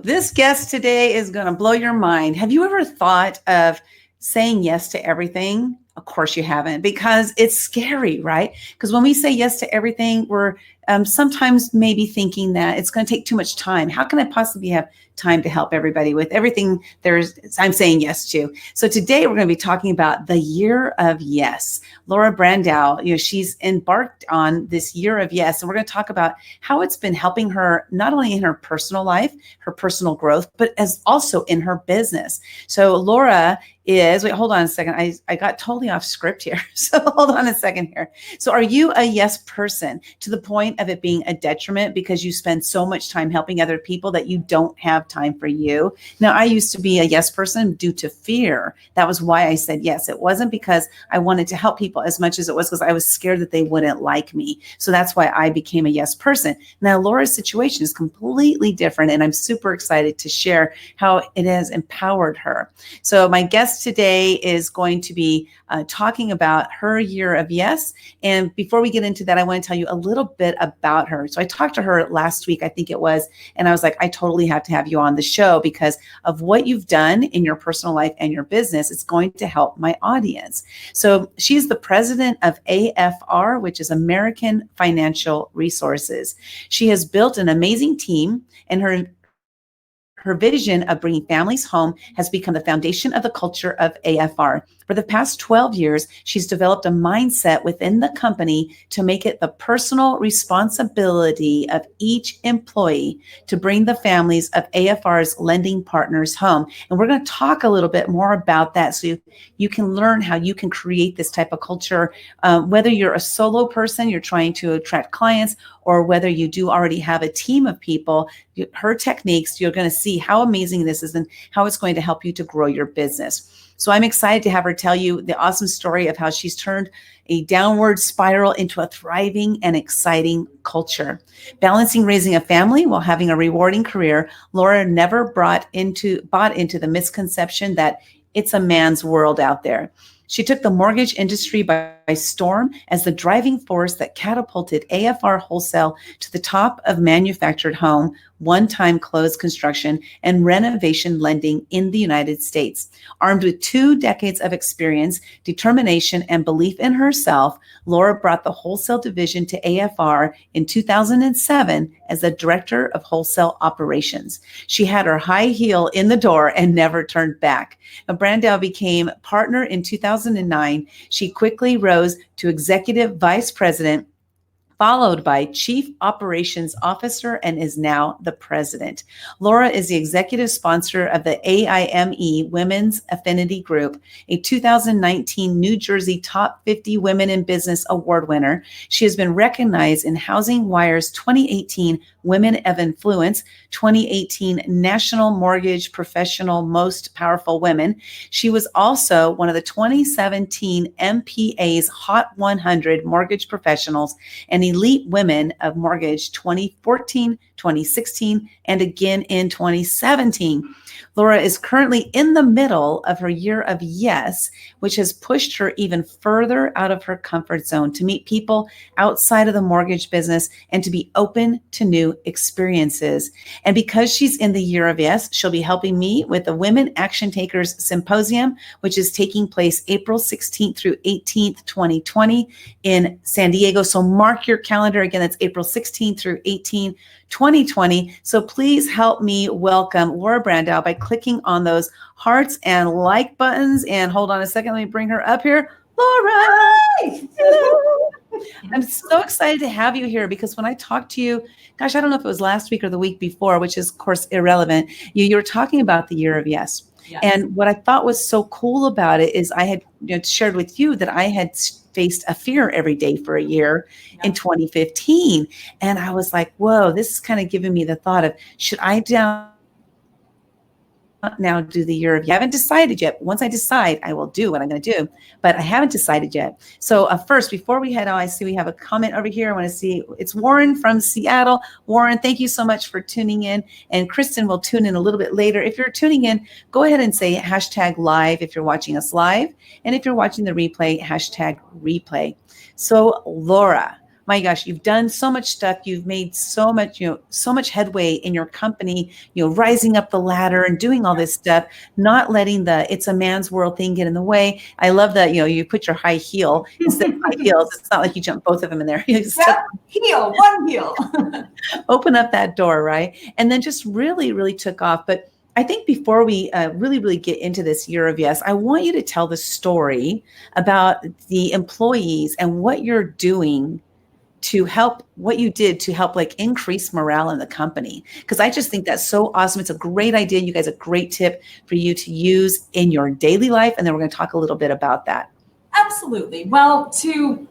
this guest today is going to blow your mind. Have you ever thought of saying yes to everything? Of course you haven't, because it's scary, right? Because when we say yes to everything, we're sometimes maybe thinking that it's going to take too much time. How can I possibly have time to help everybody with everything I'm saying yes to? So today we're going to be talking about the year of yes. Laura Brandow, she's embarked on this year of yes, and we're going to talk about how it's been helping her not only in her personal life, her personal growth, but as also in her business. So Laura hold on a second. I got totally off script here. So hold on a second here. So are you a yes person to the point of it being a detriment because you spend so much time helping other people that you don't have time for you? Now, I used to be a yes person due to fear. That was why I said yes. It wasn't because I wanted to help people as much as it was because I was scared that they wouldn't like me. So that's why I became a yes person. Now, Laura's situation is completely different, and I'm super excited to share how it has empowered her. So my guest today is going to be talking about her year of yes. And before we get into that, I want to tell you a little bit about her. So I talked to her last week, I think it was, and I was like, I totally have to have you on the show because of what you've done in your personal life and your business. It's going to help my audience. So she's the president of AFR, which is American Financial Resources. She has built an amazing team, and her vision of bringing families home has become the foundation of the culture of AFR. For the past 12 years, she's developed a mindset within the company to make it the personal responsibility of each employee to bring the families of AFR's lending partners home. And we're going to talk a little bit more about that so you can learn how you can create this type of culture, whether you're a solo person, you're trying to attract clients, or whether you do already have a team of people. Her techniques, you're going to see how amazing this is and how it's going to help you to grow your business. So I'm excited to have her tell you the awesome story of how she's turned a downward spiral into a thriving and exciting culture. Balancing raising a family while having a rewarding career, Laura never bought into the misconception that it's a man's world out there. She took the mortgage industry by storm as the driving force that catapulted AFR Wholesale to the top of manufactured home, one-time close construction, and renovation lending in the United States. Armed with 2 decades of experience, determination, and belief in herself, Laura brought the wholesale division to AFR in 2007 as the director of wholesale operations. She had her high heel in the door and never turned back. Now, Brandow became partner in 2009. She quickly rose to executive vice president, followed by Chief Operations Officer, and is now the president. Laura is the executive sponsor of the AIME Women's Affinity Group, a 2019 New Jersey Top 50 Women in Business Award winner. She has been recognized in Housing Wire's 2018 Women of Influence, 2018 National Mortgage Professional Most Powerful Women. She was also one of the 2017 MPA's Hot 100 Mortgage Professionals and Elite Women of Mortgage 2014, 2016, and again in 2017. Laura is currently in the middle of her year of yes, which has pushed her even further out of her comfort zone to meet people outside of the mortgage business and to be open to new experiences. And because she's in the year of yes, she'll be helping me with the Women Action Takers Symposium, which is taking place April 16th through 18th, 2020 in San Diego. So mark your calendar. Again, that's April 16th through 18th, 2020. So please help me welcome Laura Brandow by clicking on those hearts and like buttons. And hold on a second, let me bring her up here. Laura! Hi! Hello! I'm so excited to have you here because when I talked to you, gosh, I don't know if it was last week or the week before, which is of course irrelevant. You were talking about the year of yes. Yes. And what I thought was so cool about it is I had shared with you that I had faced a fear every day for a year in 2015. And I was like, whoa, this is kind of giving me the thought of, should I now do the year of yes? I haven't decided yet. Once I decide, I will do what I'm going to do, but I haven't decided yet. So first, before we head on, I see we have a comment over here. I want to see, it's Warren from Seattle. Warren, thank you so much for tuning in. And Kristen will tune in a little bit later. If you're tuning in, go ahead and say #live if you're watching us live. And if you're watching the replay, #replay. So Laura, my gosh, you've done so much stuff. You've made so much, so much headway in your company, rising up the ladder and doing all this stuff, not letting the it's a man's world thing get in the way. I love that, you put your high heel instead of high heels. It's not like you jump both of them in there. You Yep, heel, one heel. open up that door, right? And then just really, really took off. But I think before we really, really get into this year of yes, I want you to tell the story about the employees and what you're doing to help, what you did to help like increase morale in the company. Because I just think that's so awesome. It's a great idea. You guys, a great tip for you to use in your daily life. And then we're going to talk a little bit about that. Absolutely. Well,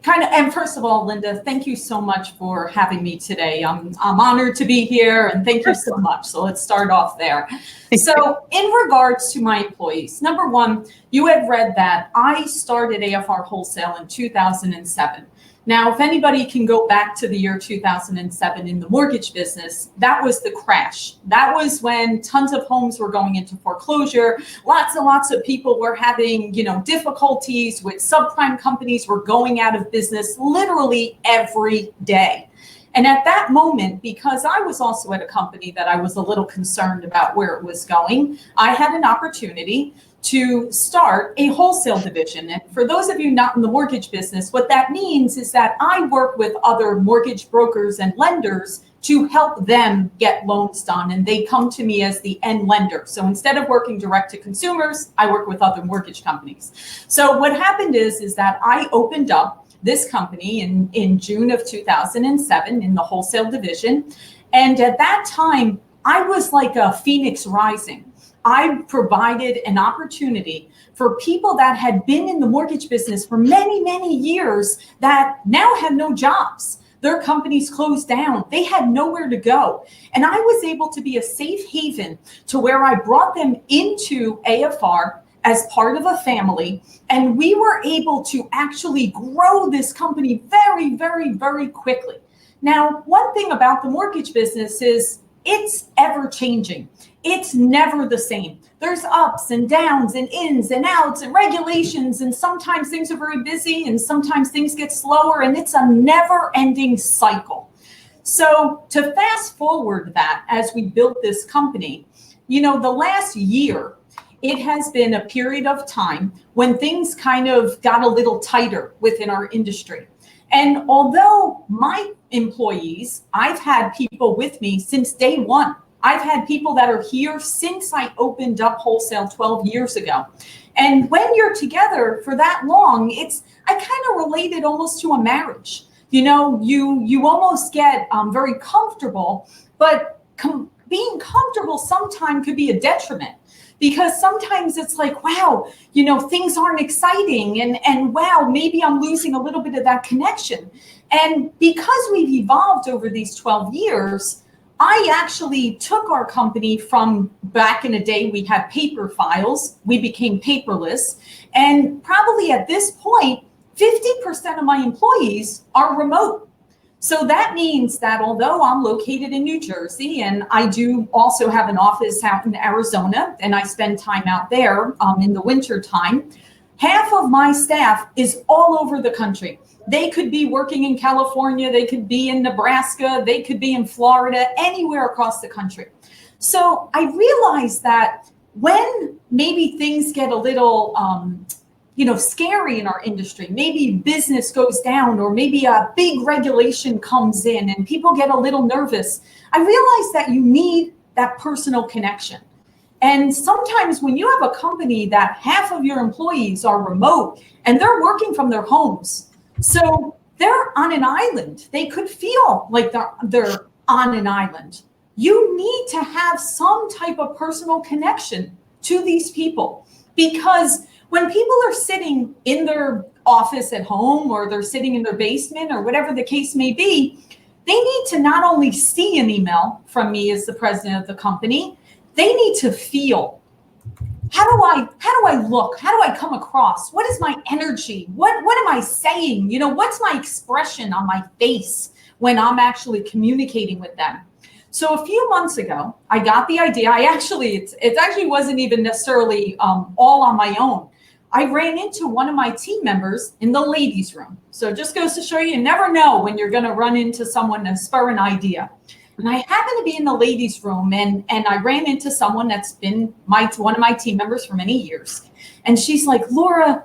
and first of all, Lynda, thank you so much for having me today. I'm honored to be here, and thank you so much. So let's start off there. So in regards to my employees, number one, you had read that I started AFR Wholesale in 2007. Now, if anybody can go back to the year 2007 in the mortgage business, that was the crash. That was when tons of homes were going into foreclosure. Lots and lots of people were having, difficulties with subprime companies were going out of business literally every day. And at that moment, because I was also at a company that I was a little concerned about where it was going, I had an opportunity to start a wholesale division. And for those of you not in the mortgage business, what that means is that I work with other mortgage brokers and lenders to help them get loans done. And they come to me as the end lender. So instead of working direct to consumers, I work with other mortgage companies. So what happened is that I opened up this company in June of 2007 in the wholesale division. And at that time, I was like a phoenix rising. I provided an opportunity for people that had been in the mortgage business for many, many years that now had no jobs. Their companies closed down. They had nowhere to go. And I was able to be a safe haven to where I brought them into AFR as part of a family. And we were able to actually grow this company very, very, very quickly. Now, one thing about the mortgage business is it's ever changing. It's never the same. There's ups and downs and ins and outs and regulations. And sometimes things are very busy and sometimes things get slower, and it's a never ending cycle. So to fast forward that as we built this company, the last year, it has been a period of time when things kind of got a little tighter within our industry. And although my employees, I've had people with me since day one. I've had people that are here since I opened up wholesale 12 years ago. And when you're together for that long, I kind of relate it almost to a marriage. You almost get very comfortable, but being comfortable sometimes could be a detriment. Because sometimes it's like, wow, things aren't exciting and wow, maybe I'm losing a little bit of that connection. And because we've evolved over these 12 years, I actually took our company from back in the day, we had paper files, we became paperless. And probably at this point, 50% of my employees are remote. So that means that although I'm located in New Jersey and I do also have an office out in Arizona and I spend time out there in the winter time, half of my staff is all over the country. They could be working in California, they could be in Nebraska, they could be in Florida, anywhere across the country. So I realized that when maybe things get a little scary in our industry, maybe business goes down or maybe a big regulation comes in and people get a little nervous, I realized that you need that personal connection. And sometimes when you have a company that half of your employees are remote and they're working from their homes, so they're on an island, they could feel like they're on an island. You need to have some type of personal connection to these people, because when people are sitting in their office at home or they're sitting in their basement or whatever the case may be, they need to not only see an email from me as the president of the company, they need to feel, how do I look? How do I come across? What is my energy? What am I saying? What's my expression on my face when I'm actually communicating with them? So a few months ago, I got the idea. It actually wasn't even necessarily all on my own. I ran into one of my team members in the ladies' room. So it just goes to show you never know when you're going to run into someone and spur an idea. And I happened to be in the ladies' room, and I ran into someone that's been one of my team members for many years. And she's like, Laura,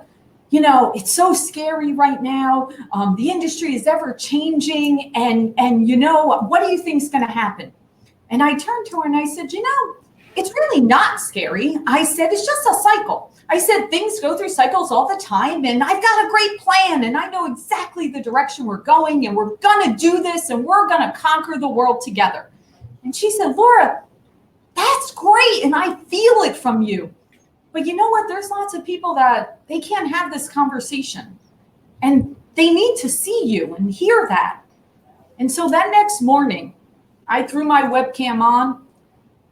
you know, it's so scary right now. The industry is ever changing. And you know, what do you think is going to happen? And I turned to her and I said, you know, it's really not scary. I said, it's just a cycle. I said, things go through cycles all the time, and I've got a great plan, and I know exactly the direction we're going, and we're going to do this, and we're going to conquer the world together. And she said, Laura, that's great, and I feel it from you. But you know what? There's lots of people that they can't have this conversation, and they need to see you and hear that. And so that next morning, I threw my webcam on,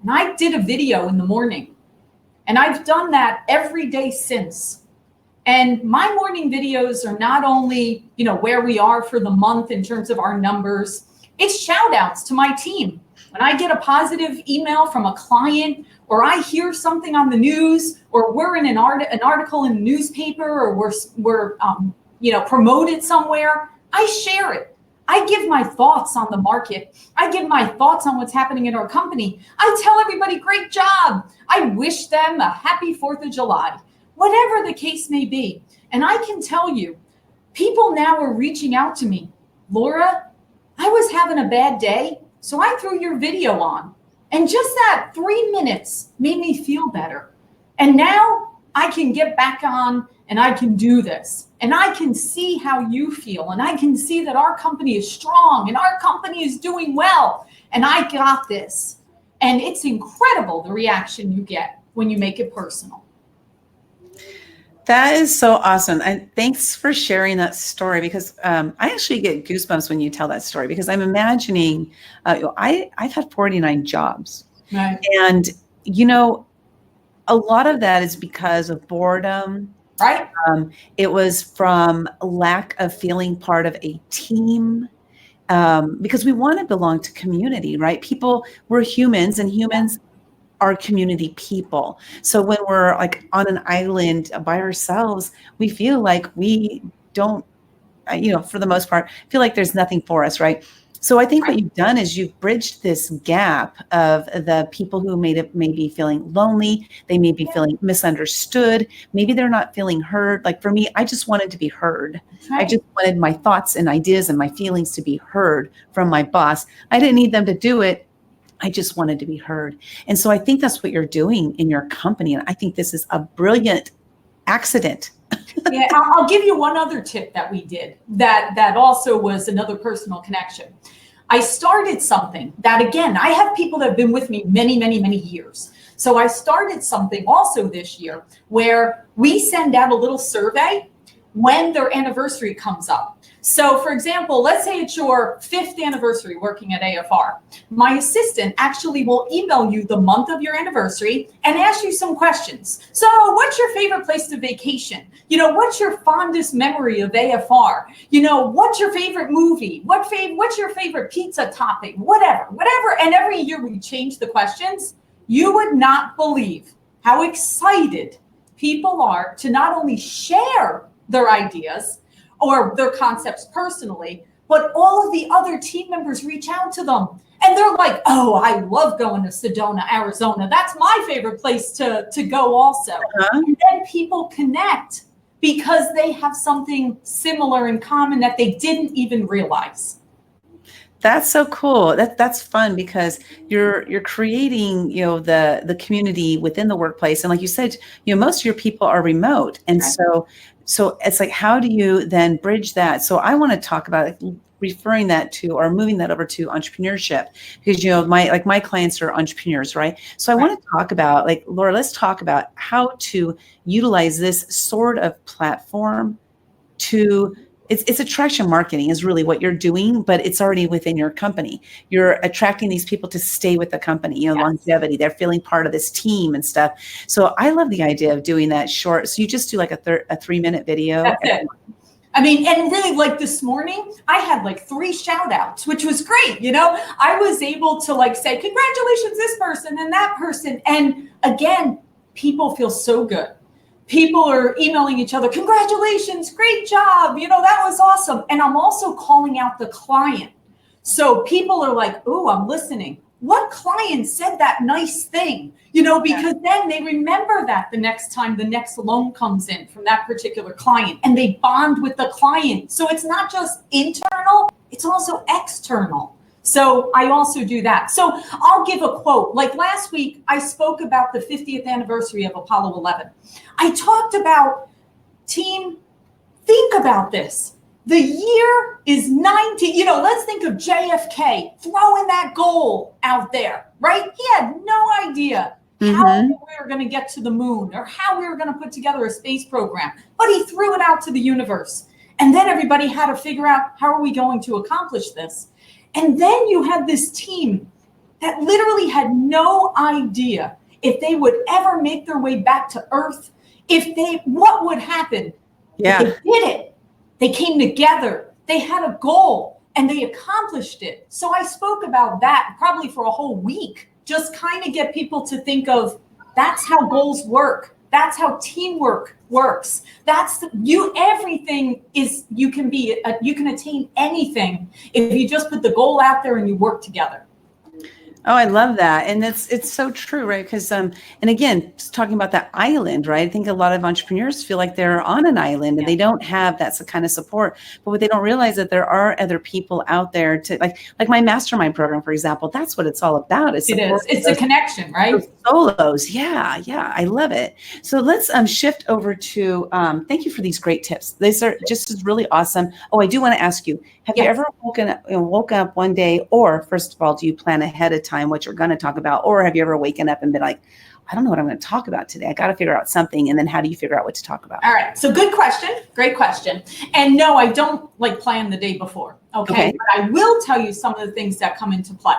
and I did a video in the morning. And I've done that every day since. And my morning videos are not only, you know, where we are for the month in terms of our numbers, it's shout outs to my team. When I get a positive email from a client, or I hear something on the news, or we're in an article in the newspaper, or we're you know, promoted somewhere, I share it. I give my thoughts on the market. I give my thoughts on what's happening in our company. I tell everybody, great job. I wish them a happy 4th of July, whatever the case may be. And I can tell you, people now are reaching out to me. Laura, I was having a bad day, so I threw your video on. And just that 3 minutes made me feel better. And now I can get back on and I can do this. And I can see how you feel. And I can see that our company is strong and our company is doing well. And I got this. And it's incredible the reaction you get when you make it personal. That is so awesome. And thanks for sharing that story, because I actually get goosebumps when you tell that story, because I'm imagining, I've had 49 jobs. Right. And, you know, a lot of that is because of boredom. Right. It was from lack of feeling part of a team, because we want to belong to community, right? We're humans, and humans are community people. So when we're like on an island by ourselves, we feel like we don't, you know, for the most part, feel like there's nothing for us, right? So I think what you've done is you've bridged this gap of the people who may be feeling lonely. They may be feeling misunderstood. Maybe they're not feeling heard. Like for me, I just wanted to be heard. Right. I just wanted my thoughts and ideas and my feelings to be heard from my boss. I didn't need them to do it. I just wanted to be heard. And so I think that's what you're doing in your company. And I think this is a brilliant accident. Yeah, I'll give you one other tip that we did that also was another personal connection. I started something that, again, I have people that have been with me many, many, many years. So I started something also this year where we send out a little survey when their anniversary comes up. So for example, let's say it's your 5th anniversary working at AFR. My assistant actually will email you the month of your anniversary and ask you some questions. So what's your favorite place to vacation? You know, what's your fondest memory of AFR? You know, what's your favorite movie? What's your favorite pizza topping? Whatever. And every year we change the questions. You would not believe how excited people are to not only share their ideas or their concepts personally, but all of the other team members reach out to them. And they're like, oh, I love going to Sedona, Arizona. That's my favorite place to go also. And then people connect because they have something similar in common that they didn't even realize. That's so cool. That's fun, because you're creating, you know, the community within the workplace. And like you said, you know, most of your people are remote. And so it's like, how do you then bridge that? So I want to talk about referring that to, or moving that over to entrepreneurship, because, you know, my clients are entrepreneurs, right? So I want to talk about, like, Laura, let's talk about how to utilize this sort of platform to, it's attraction marketing is really what you're doing, but it's already within your company. You're attracting these people to stay with the company, you know, longevity, they're feeling part of this team and stuff. So I love the idea of doing that short. So you just do like a 3-minute video. That's it. I mean, and really, like this morning, I had like 3 shout outs, which was great. You know, I was able to like say, congratulations, this person and that person. And again, people feel so good people are emailing each other, congratulations, great job, that was awesome. And I'm also calling out the client. So people are like, oh, I'm listening. What client said that nice thing? Because then they remember that the next time the next loan comes in from that particular client, and they bond with the client. So it's not just internal, it's also external. So I also do that. So I'll give a quote. Like last week, I spoke about the 50th anniversary of Apollo 11. I talked about, team, think about this. The year is 19, let's think of JFK throwing that goal out there, right? He had no idea how we were going to get to the moon or how we were going to put together a space program, but he threw it out to the universe. And then everybody had to figure out, how are we going to accomplish this? And then you had this team that literally had no idea if they would ever make their way back to Earth, what would happen. Yeah. They did it. They came together. They had a goal and they accomplished it. So I spoke about that probably for a whole week, just kind of get people to think of, that's how goals work. That's how teamwork works. Everything is, you can attain anything if you just put the goal out there and you work together. Oh, I love that. And it's so true, right? Because, and again, just talking about that island, right? I think a lot of entrepreneurs feel like they're on an island and they don't have that kind of support. But what they don't realize that there are other people out there to like my mastermind program, for example, that's what it's all about. It's a connection, right? Solos. Yeah. I love it. So let's shift over to, thank you for these great tips. These are just really awesome. Oh, I do want to ask you, have you ever woken up one day, or first of all, do you plan ahead of time what you're going to talk about, or have you ever waken up and been like, I don't know what I'm going to talk about today. I got to figure out something. And then how do you figure out what to talk about? All right. So good question. Great question. And no, I don't plan the day before. Okay. But I will tell you some of the things that come into play.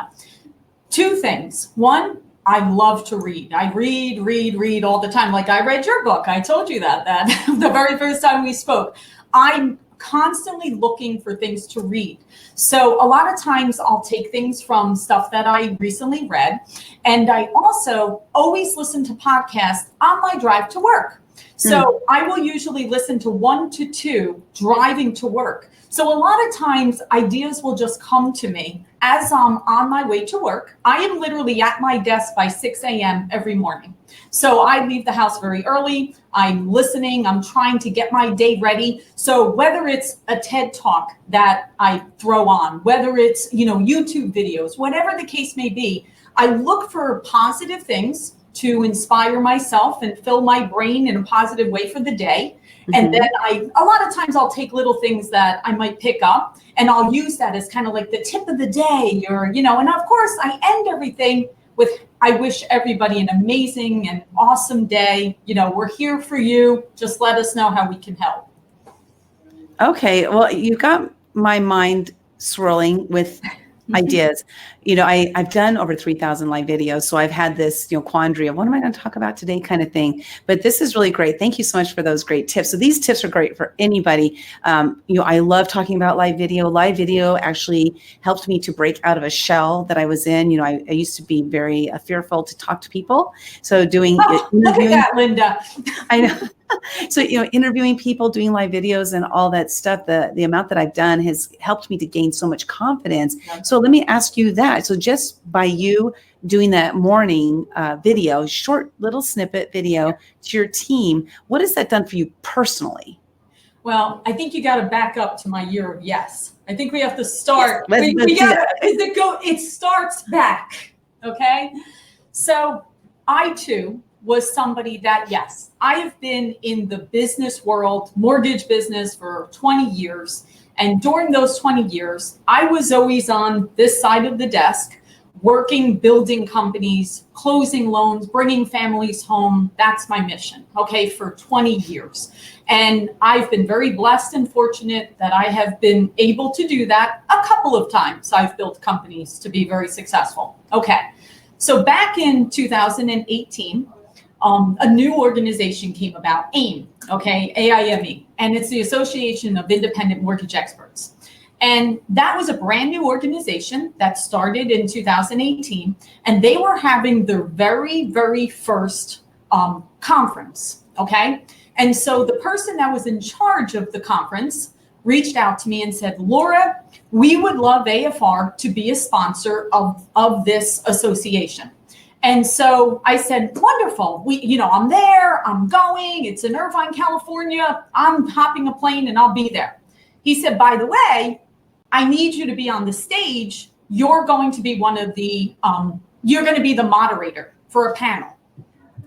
Two things. One, I love to read. I read all the time. Like I read your book. I told you that the very first time we spoke. I'm constantly looking for things to read. So a lot of times I'll take things from stuff that I recently read. And I also always listen to podcasts on my drive to work. So I will usually listen to 1 to 2 driving to work. So a lot of times ideas will just come to me as I'm on my way to work. I am literally at my desk by 6 a.m. every morning. So I leave the house very early. I'm listening. I'm trying to get my day ready. So whether it's a TED Talk that I throw on, whether it's, YouTube videos, whatever the case may be, I look for positive things to inspire myself and fill my brain in a positive way for the day. And then a lot of times I'll take little things that I might pick up and I'll use that as kind of like the tip of the day and of course I end everything with, I wish everybody an amazing and awesome day. We're here for you. Just let us know how we can help. Okay. Well, you got my mind swirling with ideas. I've done over 3,000 live videos. So I've had this, quandary of what am I going to talk about today kind of thing. But this is really great. Thank you so much for those great tips. So these tips are great for anybody. I love talking about live video. Live video actually helped me to break out of a shell that I was in. I used to be very fearful to talk to people. So doing look at that, Lynda. I know. So, interviewing people, doing live videos and all that stuff, the amount that I've done has helped me to gain so much confidence. So let me ask you that. So just by you doing that morning video, short little snippet video to your team, what has that done for you personally? Well, I think you got to back up to my year of yes. I think we have to start. It starts back. Okay. So I too was somebody that, yes, I have been in the business world, mortgage business for 20 years. And during those 20 years, I was always on this side of the desk, working, building companies, closing loans, bringing families home. That's my mission, okay, for 20 years. And I've been very blessed and fortunate that I have been able to do that a couple of times. I've built companies to be very successful. Okay, so back in 2018, a new organization came about, AIME, okay, AIME, and it's the Association of Independent Mortgage Experts. And that was a brand new organization that started in 2018, and they were having their very, very first conference, okay? And so the person that was in charge of the conference reached out to me and said, Laura, we would love AFR to be a sponsor of this association. And so I said, wonderful. I'm there, I'm going, it's in Irvine, California. I'm hopping a plane and I'll be there. He said, by the way, I need you to be on the stage. You're going to be you're going to be the moderator for a panel.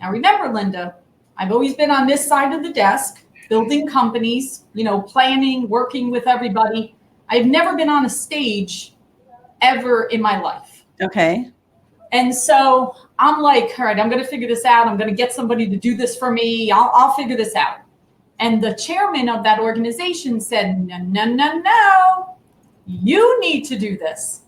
Now remember, Lynda, I've always been on this side of the desk, building companies, planning, working with everybody. I've never been on a stage ever in my life. Okay. And so I'm like, all right, I'm going to figure this out. I'm going to get somebody to do this for me. I'll figure this out. And the chairman of that organization said, no, you need to do this.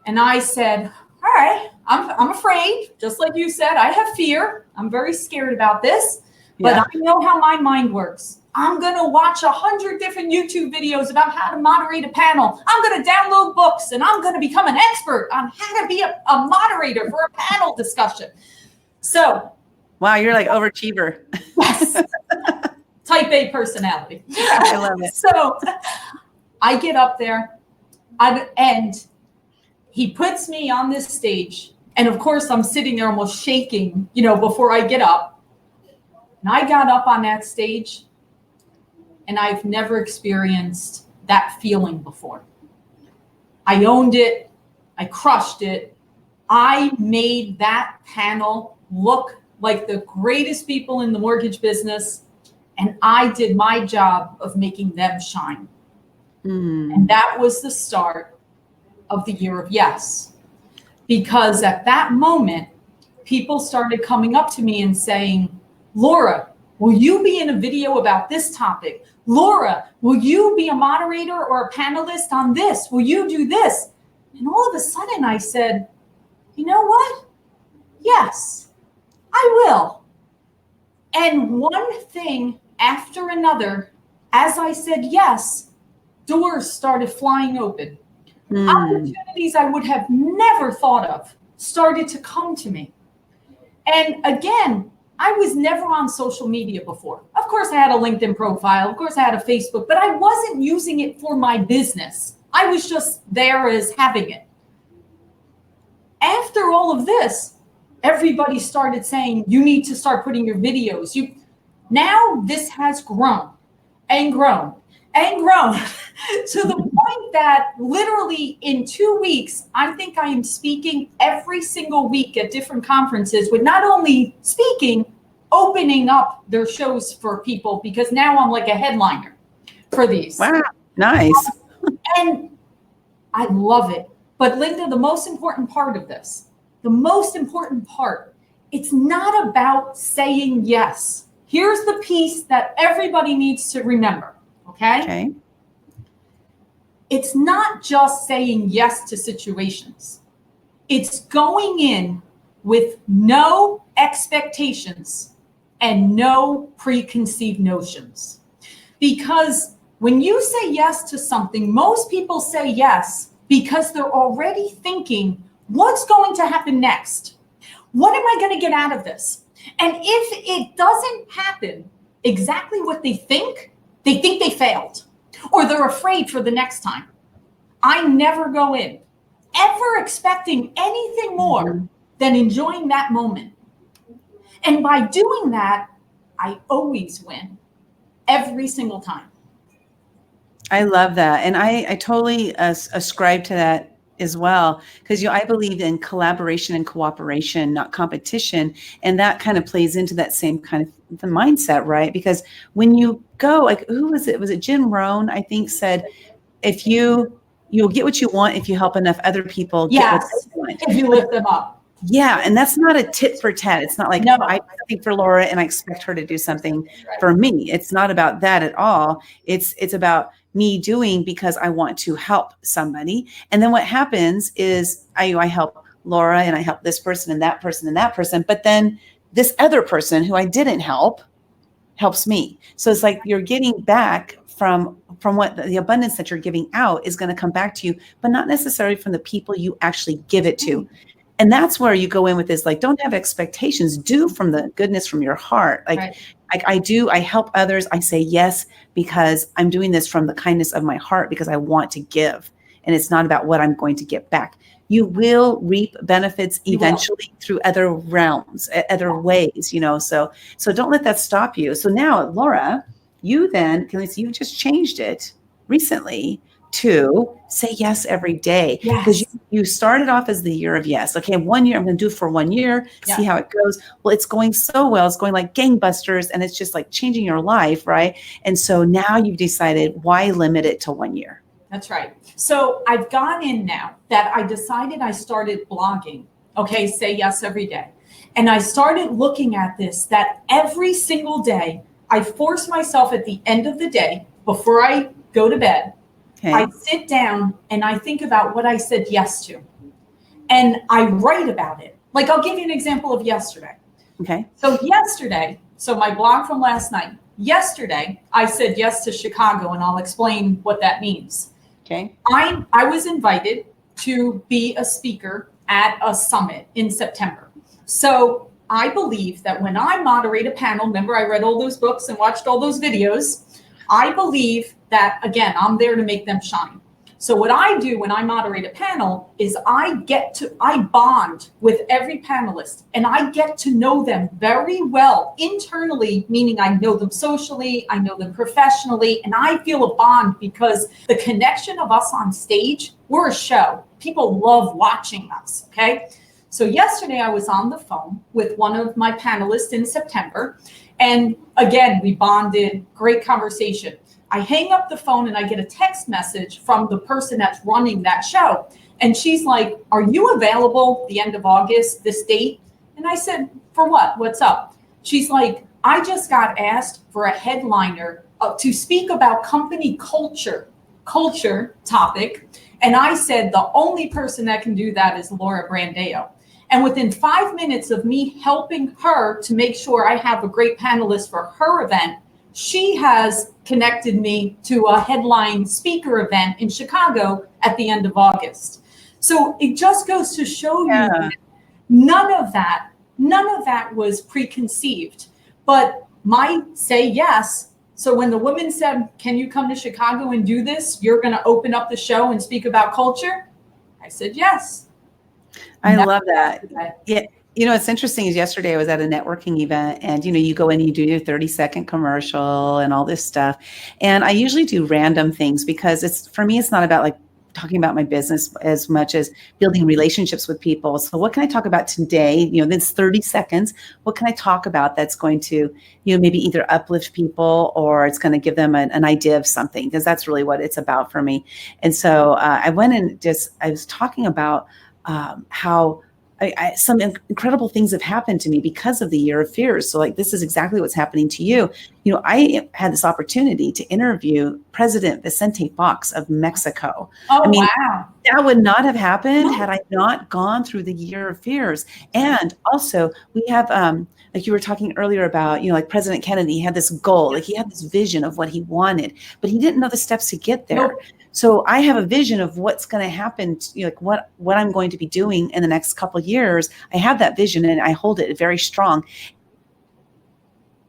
And I said, all right, I'm afraid, just like you said, I have fear. I'm very scared about this, but I know how my mind works. I'm going to watch 100 different YouTube videos about how to moderate a panel. I'm going to download books and I'm going to become an expert on how to be a moderator for a panel discussion. So. Wow, you're like overachiever. Yes. Type A personality. I love it. So I get up there and he puts me on this stage. And of course, I'm sitting there almost shaking, before I get up. And I got up on that stage and I've never experienced that feeling before. I owned it. I crushed it. I made that panel look like the greatest people in the mortgage business. And I did my job of making them shine. And that was the start of the year of yes. Because at that moment, people started coming up to me and saying, Laura, will you be in a video about this topic? Laura, will you be a moderator or a panelist on this? Will you do this? And all of a sudden I said, you know what? Yes, I will. And one thing after another, as I said yes, doors started flying open. Opportunities I would have never thought of started to come to me. And again, I was never on social media before. Of course, I had a LinkedIn profile. Of course, I had a Facebook, but I wasn't using it for my business. I was just there as having it. After all of this, everybody started saying, you need to start putting your videos. Now this has grown and grown and grown to the point that literally in 2 weeks, I think I am speaking every single week at different conferences with not only speaking, opening up their shows for people, because now I'm like a headliner for these. Wow, nice. And I love it. But Lynda, the most important part of this, it's not about saying yes. Here's the piece that everybody needs to remember, okay? It's not just saying yes to situations. It's going in with no expectations and no preconceived notions. Because when you say yes to something, most people say yes because they're already thinking, what's going to happen next? What am I going to get out of this? And if it doesn't happen exactly what they think they failed, or they're afraid for the next time. I never go in ever expecting anything more than enjoying that moment. And by doing that, I always win every single time. I love that. And I totally ascribe to that as well, because I believe in collaboration and cooperation, not competition. And that kind of plays into that same kind of the mindset, right? Because when you go, like, who was it? Was it Jim Rohn, I think, said, if you'll get what you want if you help enough other people get what they want. If you lift them up. Yeah. And that's not a tit for tat. It's not like, no, I think for Laura and I expect her to do something for me. It's not about that at all. It's about me doing because I want to help somebody. And then what happens is I help Laura and I help this person and that person and that person. But then this other person who I didn't help helps me. So it's like you're getting back from what the abundance that you're giving out is going to come back to you, but not necessarily from the people you actually give it to. And that's where you go in with this, like, don't have expectations, do from the goodness from your heart. Like, Right. I help others. I say yes, because I'm doing this from the kindness of my heart, because I want to give. And it's not about what I'm going to get back. You will reap benefits You will. eventually through other realms, other ways, so don't let that stop you. So now, Laura, you just changed it recently to say yes every day, because Yes. you started off as the year of yes. Okay, 1 year, I'm going to do it for 1 year, see Yeah. how it goes. Well, it's going so well. It's going like gangbusters, and it's just like changing your life, right? And so now you've decided, why limit it to 1 year? That's right. So I've gone in now that I decided I started blogging. Okay, say yes every day. And I started looking at this, that every single day I force myself at the end of the day, before I go to bed, Okay. I sit down and I think about what I said yes to. And I write about it. Like, I'll give you an example of yesterday. Okay. So my blog from last night, yesterday, I said yes to Chicago, and I'll explain what that means. Okay. I was invited to be a speaker at a summit in September. So I believe that when I moderate a panel, remember I read all those books and watched all those videos, I believe that, again, I'm there to make them shine. So what I do when I moderate a panel is I bond with every panelist, and I get to know them very well internally, meaning I know them socially, I know them professionally, and I feel a bond because the connection of us on stage, we're a show. People love watching us, okay? So yesterday I was on the phone with one of my panelists in September, and again, we bonded, great conversation. I hang up the phone and I get a text message from the person that's running that show. And she's like, "Are you available the end of August, this date?" And I said, "For what? What's up?" She's like, "I just got asked for a headliner to speak about company culture topic." And I said, "The only person that can do that is Laura Brandeo." And within 5 minutes of me helping her to make sure I have a great panelist for her event, she has connected me to a headline speaker event in Chicago at the end of August. So it just goes to show you that none of that was preconceived. But my say yes. So when the woman said, "Can you come to Chicago and do this? You're going to open up the show and speak about culture," I said yes. I love that. Yeah. What's interesting is yesterday I was at a networking event, and, you go in and you do your 30-second commercial and all this stuff. And I usually do random things, because for me, it's not about like talking about my business as much as building relationships with people. So what can I talk about today? This 30 seconds, what can I talk about that's going to, maybe either uplift people, or it's going to give them an idea of something, because that's really what it's about for me. And so I went and I was talking about how some incredible things have happened to me because of the year of fears. So like, this is exactly what's happening to you. I had this opportunity to interview President Vicente Fox of Mexico. Oh, wow. That would not have happened had I not gone through the year of fears. And also we have, like you were talking earlier about, like President Kennedy had this goal, like he had this vision of what he wanted, but he didn't know the steps to get there. Nope. So I have a vision of what's going to happen, like what I'm going to be doing in the next couple of years. I have that vision and I hold it very strong.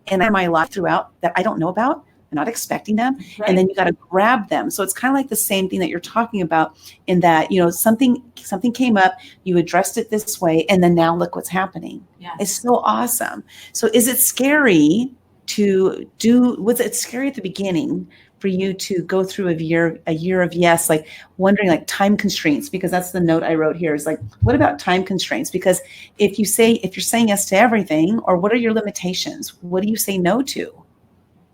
And in my life throughout that I don't know about, I'm not expecting them. Right. And then you got to grab them. So it's kind of like the same thing that you're talking about, in that, something came up, you addressed it this way, and then now look what's happening. Yes. It's so awesome. So is it scary was it scary at the beginning for you to go through a year of yes, like wondering like time constraints? Because that's the note I wrote here, is like, what about time constraints? Because if you're saying yes to everything, or what are your limitations? What do you say no to?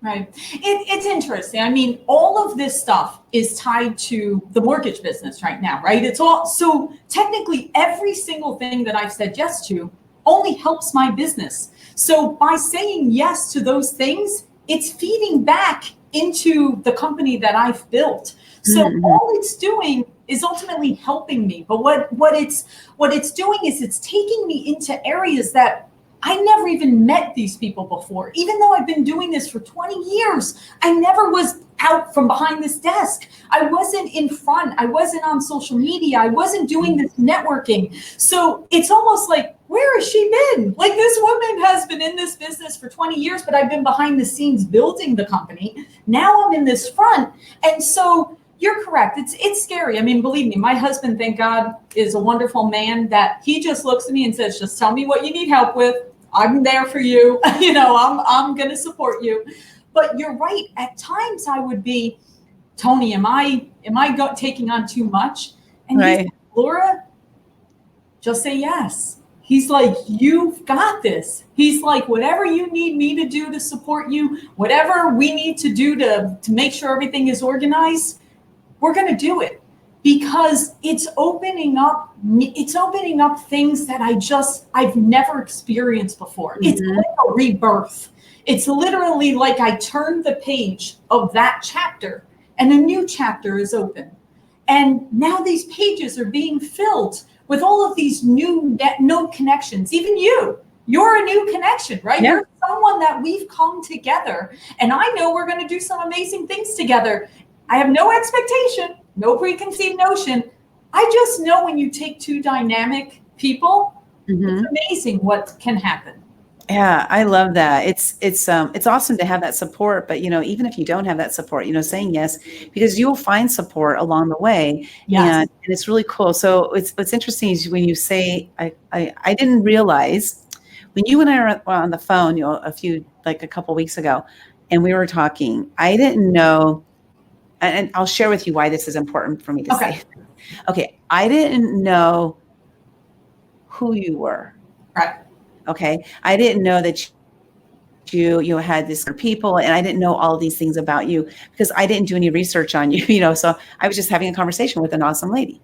Right. It's interesting. I mean, all of this stuff is tied to the mortgage business right now, right? It's all, so technically every single thing that I've said yes to only helps my business. So by saying yes to those things, it's feeding back into the company that I've built. So all it's doing is ultimately helping me. But what it's doing is it's taking me into areas that I never even met these people before. Even though I've been doing this for 20 years, I never was out from behind this desk. I wasn't in front. I wasn't on social media. I wasn't doing this networking. So it's almost like, where has she been? Like, this woman has been in this business for 20 years, but I've been behind the scenes building the company. Now I'm in this front. And so you're correct. It's scary. I mean, believe me, my husband, thank God, is a wonderful man that he just looks at me and says, just tell me what you need help with. I'm there for you. I'm going to support you. But you're right. At times I would be, Tony, am I taking on too much? And Right. he's like, Laura, just say yes. He's like, you've got this. He's like, whatever you need me to do to support you, whatever we need to do to make sure everything is organized, we're going to do it, because it's opening up things that I've never experienced before. Mm-hmm. It's like a rebirth. It's literally like I turned the page of that chapter and a new chapter is open. And now these pages are being filled with all of these new connections. Even you're a new connection, right? Yeah. You're someone that we've come together. And I know we're going to do some amazing things together. I have no expectation, no preconceived notion. I just know when you take two dynamic people, it's amazing what can happen. Yeah, I love that. It's awesome to have that support, but even if you don't have that support, saying yes, because you'll find support along the way. Yes. And it's really cool. So what's interesting is when you say, I didn't realize when you and I were on the phone, a couple weeks ago, and we were talking, I didn't know, and I'll share with you why this is important for me to say. Okay. I didn't know who you were. Right. Okay. I didn't know that you had this group of people, and I didn't know all these things about you because I didn't do any research on you, so I was just having a conversation with an awesome lady.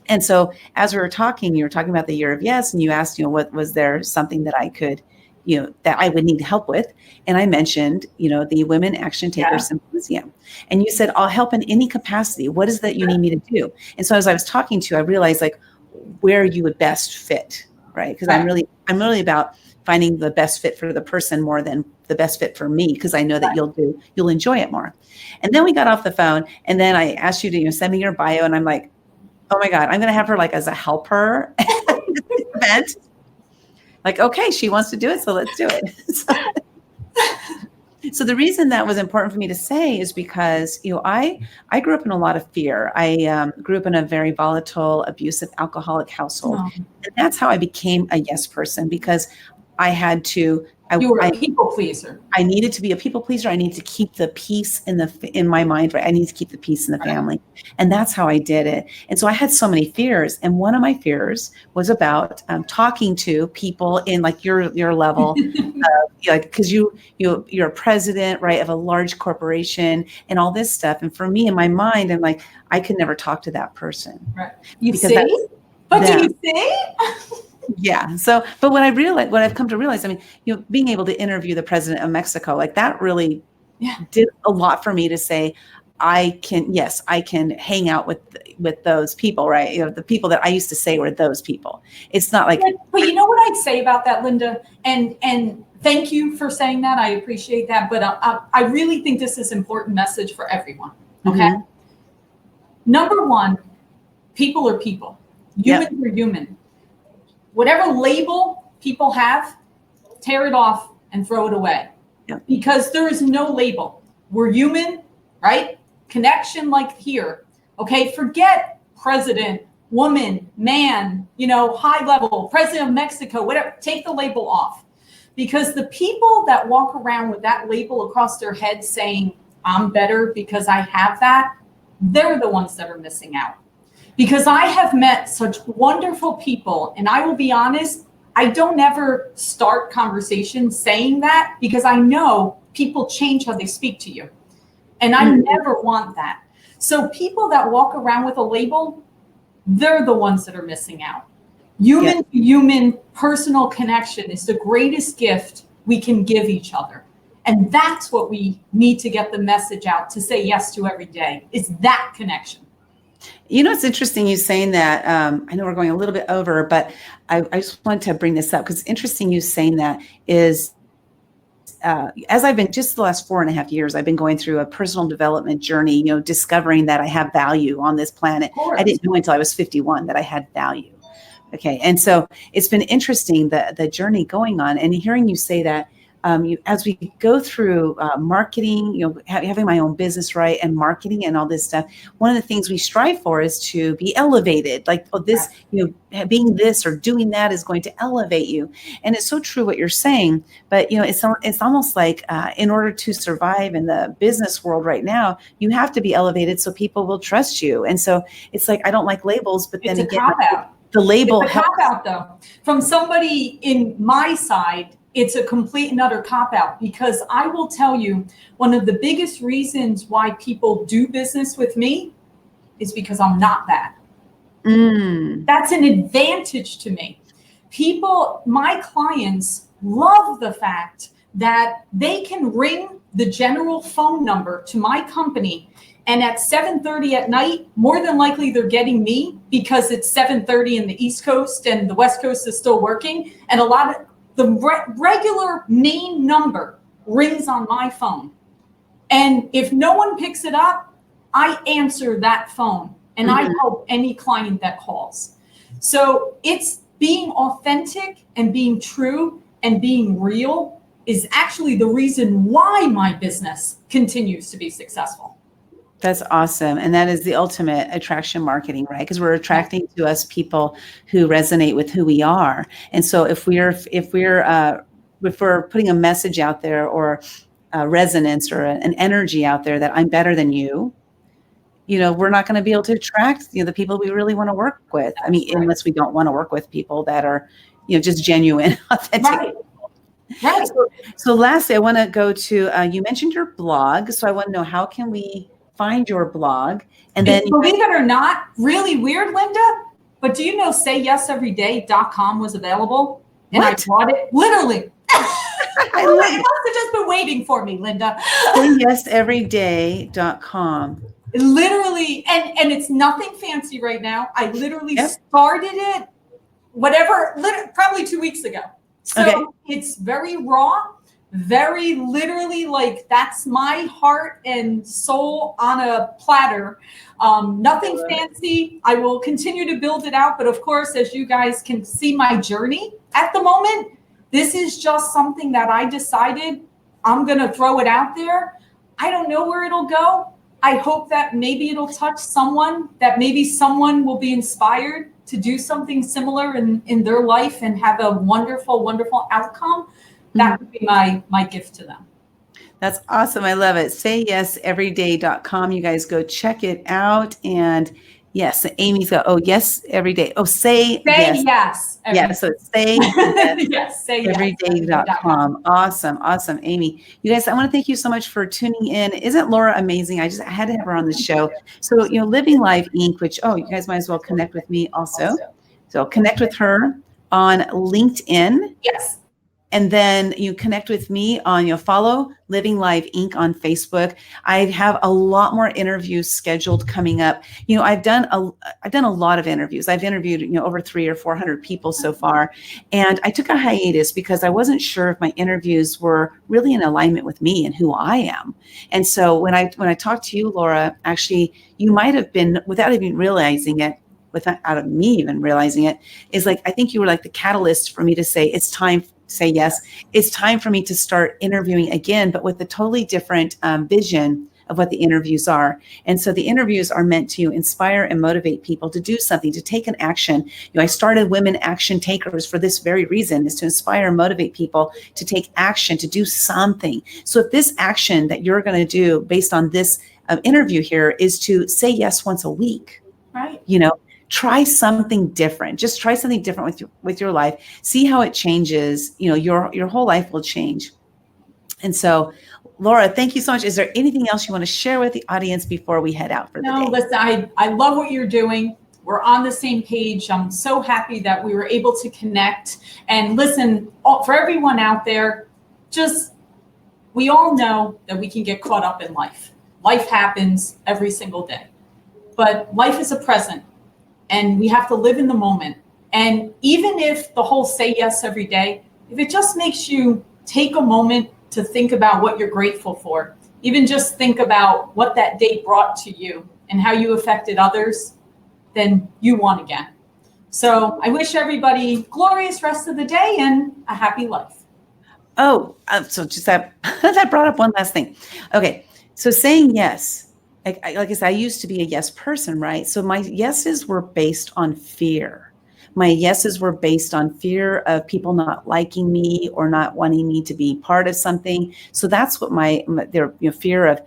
And so as we were talking, you were talking about the year of yes. And you asked, what was there something that I could, that I would need help with? And I mentioned, the Women Action Takers Symposium. And you said, I'll help in any capacity. What is that you need me to do? And so as I was talking to you, I realized where you would best fit. Right. Because I'm really about finding the best fit for the person more than the best fit for me, because I know that you'll enjoy it more. And then we got off the phone, and then I asked you to send me your bio, and I'm like, oh my God, I'm going to have her as a helper at this event. Okay, she wants to do it, so let's do it. So the reason that was important for me to say is because, I grew up in a lot of fear. I grew up in a very volatile, abusive, alcoholic household. And that's how I became a yes person, because I had to. You were a people pleaser. I needed to be a people pleaser. I needed to keep the peace in my mind. Right. I needed to keep the peace in the family. And that's how I did it. And so I had so many fears. And one of my fears was about talking to people in your level, because you're a president, right, of a large corporation and all this stuff. And for me, in my mind, I'm like, I could never talk to that person. Right. You see? But do you see? Yeah. So, but what I've come to realize, being able to interview the president of Mexico, that really did a lot for me to say, I can hang out with those people, right? The people that I used to say were those people. It's not like, but you know what I'd say about that, Lynda, and thank you for saying that. I appreciate that. But I really think this is an important message for everyone. Okay. Number one, people are people. Humans are human. Whatever label people have, tear it off and throw it away. Because there is no label. We're human, right? Connection here. Okay, forget president, woman, man, high level, president of Mexico, whatever. Take the label off. Because the people that walk around with that label across their head saying, I'm better because I have that, they're the ones that are missing out. Because I have met such wonderful people, and I will be honest, I don't ever start conversations saying that, because I know people change how they speak to you. And I never want that. So people that walk around with a label, they're the ones that are missing out. Human to human personal connection is the greatest gift we can give each other. And that's what we need to get the message out to say yes to every day, is that connection. It's interesting you saying that. I know we're going a little bit over, but I just wanted to bring this up because it's interesting you saying that is as I've been just the last 4.5 years, I've been going through a personal development journey, discovering that I have value on this planet. I didn't know until I was 51 that I had value. Okay. And so it's been interesting, the journey going on, and hearing you say that as we go through marketing, having my own business, right, and marketing and all this stuff, one of the things we strive for is to be elevated. Like, this, being this or doing that is going to elevate you. And it's so true what you're saying. But, it's almost like in order to survive in the business world right now, you have to be elevated so people will trust you. And so it's like, I don't like labels, but then again, the label it's a cop-out, though. From somebody in my side, it's a complete and utter cop-out, because I will tell you, one of the biggest reasons why people do business with me is because I'm not that. That's an advantage to me. People, my clients, love the fact that they can ring the general phone number to my company, and at 7:30 at night, more than likely they're getting me, because it's 7:30 in the East Coast and the West Coast is still working. And a lot of the regular main number rings on my phone. And if no one picks it up, I answer that phone, and I help any client that calls. So it's being authentic and being true and being real is actually the reason why my business continues to be successful. That's awesome. And that is the ultimate attraction marketing, right? Because we're attracting to us people who resonate with who we are. And so if we're putting a message out there, or a resonance or an energy out there that I'm better than you, we're not going to be able to attract, the people we really want to work with. I mean, unless we don't want to work with people that are, just genuine, authentic. Right. So lastly, I want to go to, you mentioned your blog. So I want to know, how can we find your blog? And then, believe it or not, really weird, Lynda, but do you know sayyeseveryday.com was available? And I bought it, literally. I love it. It must have just been waiting for me, Lynda. sayyeseveryday.com. Literally, and it's nothing fancy right now. I literally started it, probably 2 weeks ago. So it's very raw, very literally, like, that's my heart and soul on a platter. Nothing fancy. I will continue to build it out. But of course, as you guys can see my journey at the moment, this is just something that I decided I'm going to throw it out there. I don't know where it'll go. I hope that maybe it'll touch someone, that maybe someone will be inspired to do something similar in their life and have a wonderful, wonderful outcome. That would be my gift to them. That's awesome. I love it. sayyeseveryday.com. You guys go check it out. And yes, Amy's got, yes, every day. Say yes. Yeah, so say yes, everyday.com. Awesome, Amy. You guys, I want to thank you so much for tuning in. Isn't Laura amazing? I had to have her on the show. So, Living Life Inc., which, you guys might as well connect with me also. So connect with her on LinkedIn. Yes. And then you connect with me on, follow Living Life Inc. on Facebook. I have a lot more interviews scheduled coming up. I've done a lot of interviews. I've interviewed, over 300 or 400 people so far. And I took a hiatus because I wasn't sure if my interviews were really in alignment with me and who I am. And so when I talked to you, Laura, actually, you might have been, without even realizing it, without me even realizing it, is like, I think you were like the catalyst for me to say, it's time. Say yes. It's time for me to start interviewing again, but with a totally different vision of what the interviews are. And so the interviews are meant to inspire and motivate people to do something, to take an action. I started Women Action Takers for this very reason, is to inspire and motivate people to take action, to do something. So if this action that you're going to do based on this interview here is to say yes once a week, right? Try something different. Just try something different with your life. See how it changes. Your whole life will change. And so, Laura, thank you so much. Is there anything else you want to share with the audience before we head out for the day? No, listen, I love what you're doing. We're on the same page. I'm so happy that we were able to connect. And listen, for everyone out there, we all know that we can get caught up in life. Life happens every single day. But life is a present. And we have to live in the moment. And even if the whole say yes every day, if it just makes you take a moment to think about what you're grateful for, even just think about what that day brought to you and how you affected others, then you won again. So I wish everybody glorious rest of the day and a happy life. Oh, so just that brought up one last thing. Okay, so saying yes, like I said, I used to be a yes person, right? So my yeses were based on fear. My yeses were based on fear of people not liking me or not wanting me to be part of something. So that's what their fear of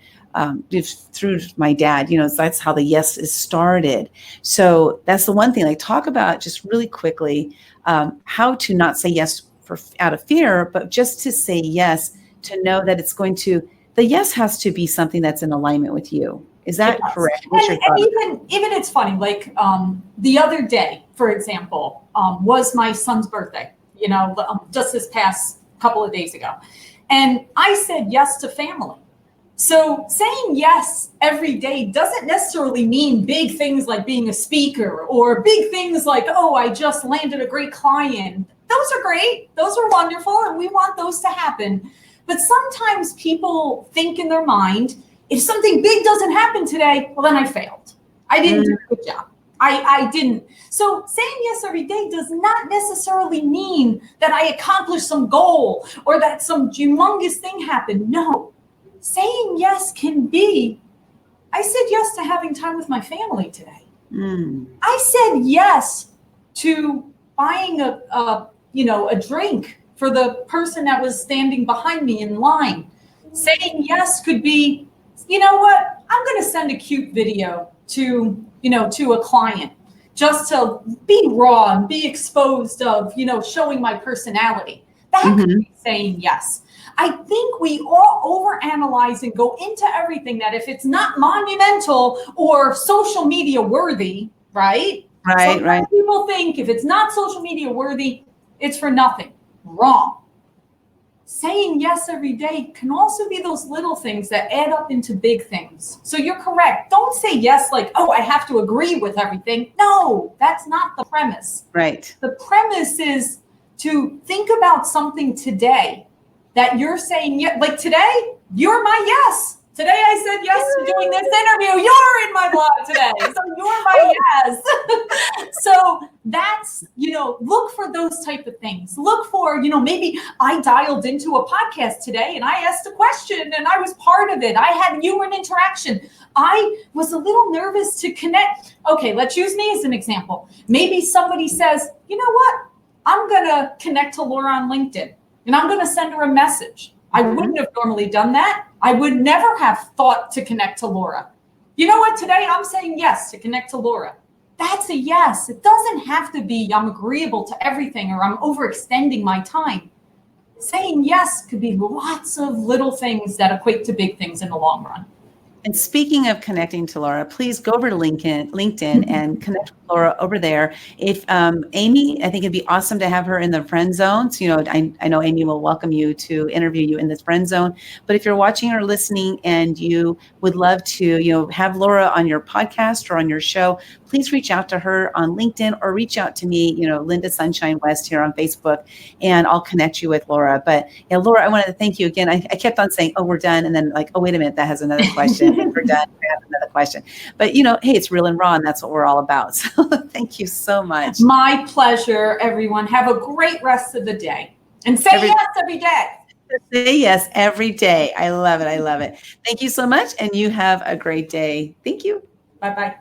through my dad. That's how the yes is started. So that's the one thing. Like talk about just really quickly how to not say yes out of fear, but just to say yes, to know that the yes has to be something that's in alignment with you. Is that correct? And even it's funny, like the other day, for example, was my son's birthday, just this past couple of days ago. And I said yes to family. So saying yes every day doesn't necessarily mean big things like being a speaker or big things like, oh, I just landed a great client. Those are great. Those are wonderful. And we want those to happen. But sometimes people think in their mind, if something big doesn't happen today, well, then I failed. I didn't do a good job. I didn't. So saying yes every day does not necessarily mean that I accomplished some goal or that some humongous thing happened. No. Saying yes can be, I said yes to having time with my family today. I said yes to buying a drink for the person that was standing behind me in line. Saying yes could be, you know what, I'm going to send a cute video to a client just to be raw and be exposed of, showing my personality. That could be saying yes. I think we all overanalyze and go into everything that if it's not monumental or social media worthy, right? Right. People think if it's not social media worthy, it's for nothing. Wrong. Saying yes every day can also be those little things that add up into big things. So you're correct. Don't say yes like, oh, I have to agree with everything. No, that's not the premise. Right. The premise is to think about something today that you're saying, yeah, like today, you're my yes. Today I said yes to doing this interview. You're in my blog today. So you're my yes. So that's, look for those type of things. Look for, maybe I dialed into a podcast today and I asked a question and I was part of it. I had human interaction. I was a little nervous to connect. Okay, let's use me as an example. Maybe somebody says, you know what? I'm going to connect to Laura on LinkedIn. And I'm going to send her a message. I wouldn't have normally done that. I would never have thought to connect to Laura. You know what? Today I'm saying yes to connect to Laura. That's a yes. It doesn't have to be I'm agreeable to everything or I'm overextending my time. Saying yes could be lots of little things that equate to big things in the long run. And speaking of connecting to Laura, please go over to LinkedIn and connect with Laura over there. If Amy, I think it'd be awesome to have her in the friend zone. So, I know Amy will welcome you to interview you in this friend zone. But if you're watching or listening and you would love to, have Laura on your podcast or on your show, please reach out to her on LinkedIn or reach out to me, Lynda Sunshine West here on Facebook, and I'll connect you with Laura. But Laura, I wanted to thank you again. I kept on saying, oh, we're done. And then like, oh, wait a minute, that has another question. We're done. We have another question. But, hey, it's real and raw, and that's what we're all about. So thank you so much. My pleasure, everyone. Have a great rest of the day. And say yes every day. Say yes every day. I love it. I love it. Thank you so much. And you have a great day. Thank you. Bye-bye.